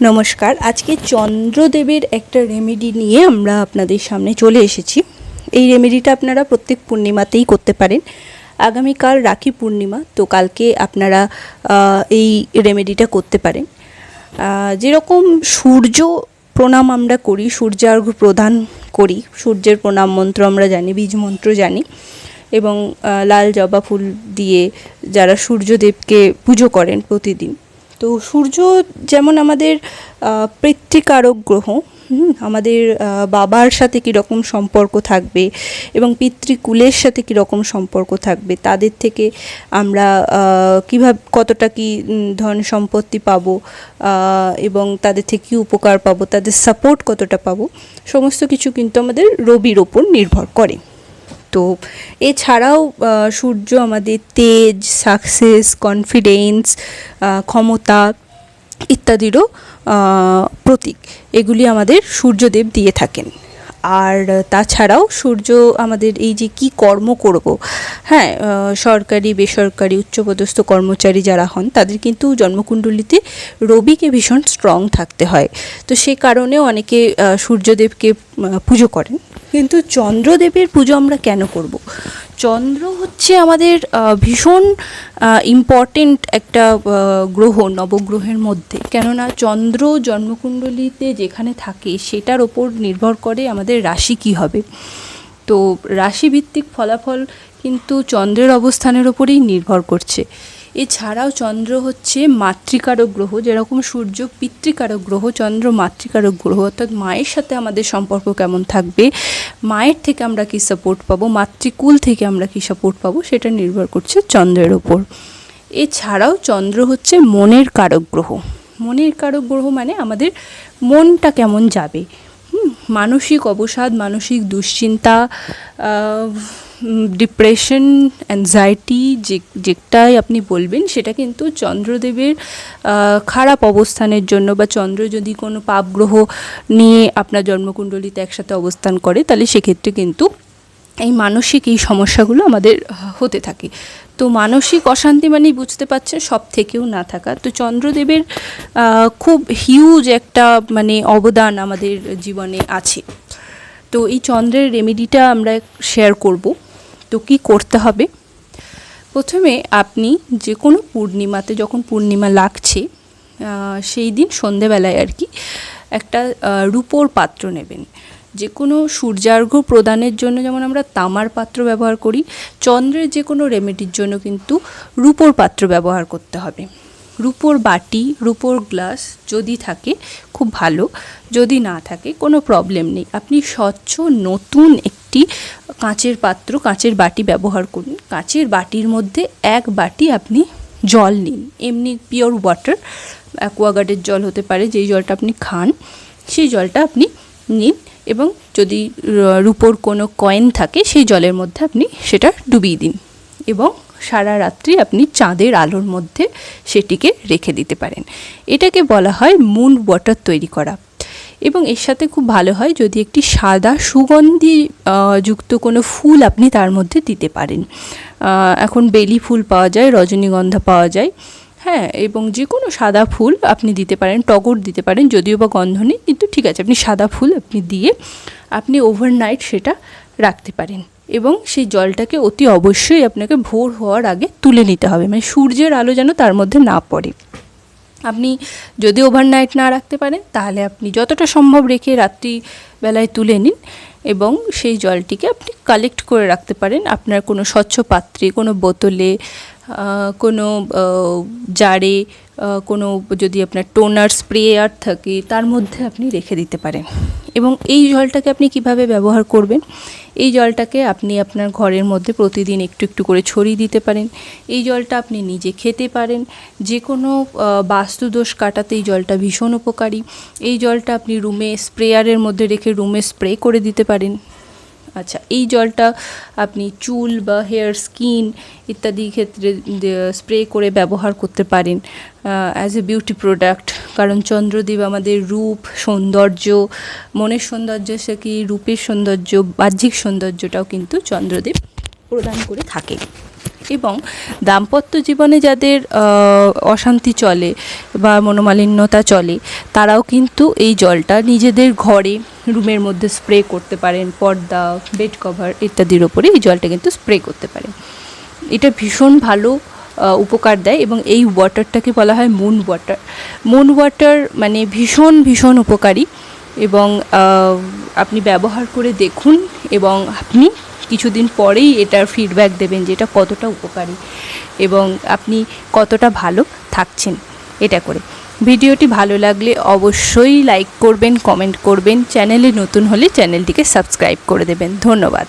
নমস্কার। আজকে চন্দ্রদেবের একটা রেমেডি নিয়ে আমরা আপনাদের সামনে চলে এসেছি। এই রেমেডিটা আপনারা প্রত্যেক পূর্ণিমাতেই করতে পারেন। আগামীকাল রাখি পূর্ণিমা, তো কালকে আপনারা এই রেমেডিটা করতে পারেন। যেরকম সূর্য প্রণাম আমরা করি, সূর্যার্ঘ্য প্রদান করি, সূর্যের প্রণাম মন্ত্র আমরা জানি, বীজ মন্ত্র জানি, এবং লাল জবা ফুল দিয়ে যারা সূর্যদেবকে পুজো করেন প্রতিদিন। তো সূর্য যেমন আমাদের পিতৃকারক গ্রহ, আমাদের বাবার সাথে কীরকম সম্পর্ক থাকবে এবং পিতৃকুলের সাথে কীরকম সম্পর্ক থাকবে, তাদের থেকে আমরা কীভাবে কতটা কী ধন সম্পত্তি পাবো এবং তাদের থেকে কী উপকার পাবো, তাদের সাপোর্ট কতটা পাবো, সমস্ত কিছু কিন্তু আমাদের রবির ওপর নির্ভর করে। তো এছাড়াও সূর্য আমাদের তেজ, সাকসেস, কনফিডেন্স, ক্ষমতা ইত্যাদিরও প্রতীক। এগুলি আমাদের সূর্যদেব দিয়ে থাকেন। আর তাছাড়াও সূর্য আমাদের এই যে কি কর্ম করব, হ্যাঁ, সরকারি বেসরকারি উচ্চপদস্থ কর্মচারী যারা হন তাদের কিন্তু জন্মকুণ্ডলিতে রবিকে ভীষণ স্ট্রং থাকতে হয়। তো সে কারণেও অনেকে সূর্যদেবকে পুজো করেন। কিন্তু চন্দ্রদেবের পুজো আমরা কেন করব? চন্দ্র হচ্ছে আমাদের ভীষণ ইম্পর্টেন্ট একটা গ্রহ নবগ্রহের মধ্যে। কেননা চন্দ্র জন্মকুণ্ডলিতে যেখানে থাকে সেটার ওপর নির্ভর করে আমাদের রাশি কী হবে। তো রাশিভিত্তিক ফলাফল কিন্তু চন্দ্রের অবস্থানের ওপরেই নির্ভর করছে। এছাড়াও চন্দ্র হচ্ছে মাতৃকারক গ্রহ। যেরকম সূর্য পিতৃকারক গ্রহ, চন্দ্র মাতৃকারক গ্রহ, অর্থাৎ মায়ের সাথে আমাদের সম্পর্ক কেমন থাকবে, মায়ের থেকে আমরা কী সাপোর্ট পাবো, মাতৃকুল থেকে আমরা কী সাপোর্ট পাবো, সেটা নির্ভর করছে চন্দ্রের ওপর। এছাড়াও চন্দ্র হচ্ছে মনের কারক গ্রহ। মনের কারক গ্রহ মানে আমাদের মনটা কেমন যাবে, মানসিক অবসাদ, মানসিক দুশ্চিন্তা, ডিপ্রেশন, অ্যাংজাইটি, যেটাই আপনি বলবেন সেটা কিন্তু চন্দ্রদেবের খারাপ অবস্থানের জন্য, বা চন্দ্র যদি কোনো পাপ গ্রহ নিয়ে আপনার জন্মকুণ্ডলিতে একসাথে অবস্থান করে তাহলে সেক্ষেত্রে কিন্তু এই মানসিক এই সমস্যাগুলো আমাদের হতে থাকে। তো মানসিক অশান্তি মানেই বুঝতে পারছেন সব থেকেও না থাকা। তো চন্দ্রদেবের খুব হিউজ একটা অবদান আমাদের জীবনে আছে। তো এই চন্দ্রের রেমেডিটা আমরা শেয়ার করব। তো কি করতে হবে? প্রথমে আপনি যে কোনো পূর্ণিমাতে, যখন পূর্ণিমা লাগছে সেই দিন সন্ধেবেলায় আর কি, একটা রূপোর পাত্র নেবেন। যে কোনো সূর্যার্ঘ্য প্রদানের জন্য যেমন আমরা তামার পাত্র ব্যবহার করি, চন্দ্রের যে কোনো রেমেডির জন্য কিন্তু রূপোর পাত্র ব্যবহার করতে হবে। রূপোর বাটি, রূপোর গ্লাস যদি থাকে খুব ভালো, যদি না থাকে কোনো প্রবলেম নেই। আপনি স্বচ্ছ নতুন একটি কাঁচের পাত্র, কাঁচের বাটি ব্যবহার করুন। কাঁচের বাটির মধ্যে এক বাটি আপনি জল নিন, এমনি পিওর ওয়াটার, অ্যাকোয়াগার্ডের জল হতে পারে, যেই জলটা আপনি খান সেই জলটা আপনি নিন, এবং যদি রূপোর কোনো কয়েন থাকে সেই জলের মধ্যে আপনি সেটা ডুবিয়ে দিন, এবং সারা রাত্রি আপনি চাঁদের আলোর মধ্যে সেটিকে রেখে দিতে পারেন। এটাকে বলা হয় মুন ওয়াটার তৈরি করা। এবং এর সাথে খুব ভালো হয় যদি একটি সাদা সুগন্ধি যুক্ত কোনো ফুল আপনি তার মধ্যে দিতে পারেন। এখন বেলি ফুল পাওয়া যায়, রজনীগন্ধা পাওয়া যায়, হ্যাঁ, এবং যে কোনো সাদা ফুল আপনি দিতে পারেন, টগর দিতে পারেন, যদিও বা গন্ধ নেই, কিন্তু ঠিক আছে, আপনি সাদা ফুল আপনি দিয়ে আপনি ওভারনাইট সেটা রাখতে পারেন। এবং সেই জলটাকে অতি অবশ্যই আপনাকে ভোর হওয়ার আগে তুলে নিতে হবে, সূর্যের আলো যেন তার মধ্যে না পড়ে। আপনি যদি ওভারনাইট না রাখতে পারেন তাহলে আপনি যতটা সম্ভব রেখে রাত্রিবেলায় তুলে নিন, এবং সেই জলটিকে আপনি কালেক্ট করে রাখতে পারেন আপনার কোনো স্বচ্ছ পাত্রে, কোনো বোতলে, কোনো জারে, কোনো যদি আপনার টোনার স্প্রেয়ার থাকে তার মধ্যে আপনি রেখে দিতে পারেন। এবং এই জলটাকে আপনি কিভাবে ব্যবহার করবেন? এই জলটাকে আপনি আপনার ঘরের মধ্যে প্রতিদিন একটু একটু করে ছড়িয়ে দিতে পারেন। এই জলটা আপনি নিজে খেতে পারেন। যে কোনো বাস্তুদোষ কাটাতে এই জলটা ভীষণ উপকারী। এই জলটা আপনি রুমে স্প্রেয়ারের মধ্যে রেখে রুমে স্প্রে করে দিতে পারেন। আচ্ছা, এই জলটা আপনি চুল বা হেয়ার, স্কিন ইত্যাদি ক্ষেত্রে স্প্রে করে ব্যবহার করতে পারেন অ্যাজ এ বিউটি প্রোডাক্ট। কারণ চন্দ্রদেব আমাদের রূপ, সৌন্দর্য, মনের সৌন্দর্য কি রূপের সৌন্দর্য, বাহ্যিক সৌন্দর্যটাও কিন্তু চন্দ্রদেব প্রদান করে থাকে। এবং দাম্পত্য জীবনে যাদের অশান্তি চলে বা মনোমালিন্যতা চলে তারাও কিন্তু এই জলটা নিজেদের ঘরে রুমের মধ্যে স্প্রে করতে পারেন, পর্দা, বেড কভার ইত্যাদির ওপরে এই জলটা কিন্তু স্প্রে করতে পারেন। এটা ভীষণ ভালো উপকার দেয় এবং এই ওয়াটারটাকে বলা হয় মুন ওয়াটার। মুন ওয়াটার মানে ভীষণ ভীষণ উপকারী এবং আপনি ব্যবহার করে দেখুন এবং আপনি কিছুদিন পরেই এটার ফিডব্যাক দেবেন যে এটা কতটা উপকারী এবং আপনি কতটা ভালো থাকছেন এটা করে। ভিডিওটি ভালো লাগলে অবশ্যই লাইক করবেন, কমেন্ট করবেন, চ্যানেলে নতুন হলে চ্যানেলটিকে সাবস্ক্রাইব করে দেবেন। ধন্যবাদ।